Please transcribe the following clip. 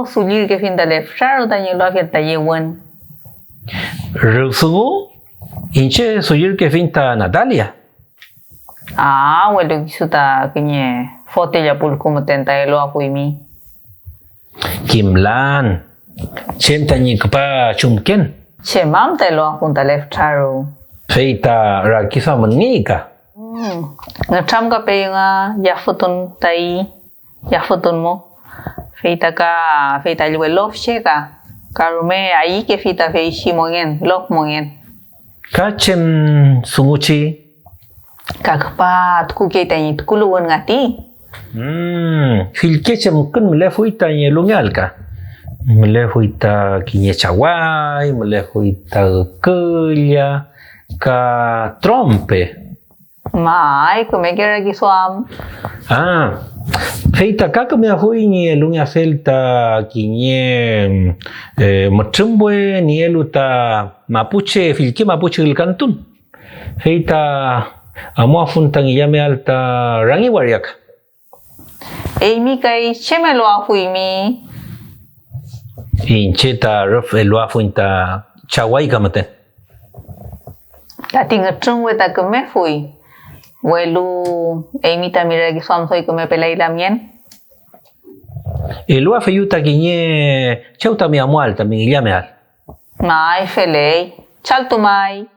sulir que fin dale fsharo tañe lo afierta yewen. Rusugo, inche suyir que finta Natalia. Ah, bueno, kisuta kenye fote ya pul como tenta lo apuimi. Kimlan, chem tañi kapa chumken. Che mam te lo apunta le fsharo. Feita rakisa menika. Ngacham ka pe nga ya foton tai ya foton mo. Feita lue love cheka. Karume ahí que fita feishi mogen, love mogen. Kachem sunguchi. Kakpat kuke tani tukuluan ngati. Filkechem kun mele fuita nye lungalka. Mele fuita kinye chawai, mele fuita kelya, ka trompe. Mai, come quiera que suam. Feita kaka me hui ni lunya celta kinye machumwe ni eluta mapuche filke mapuche el cantun. Feita amo afuntang yame alta rangi wariak. Mi kai cheme lo afuimi. Incheta ruf lo afunta chawai kamaten. Katinga chungwe ta keme fui. Welu, mi ta mira que suam soy come pelai la mien. Lo afeyuta kinye chauta mi amual también llame al. Mai felei. Chalto mai.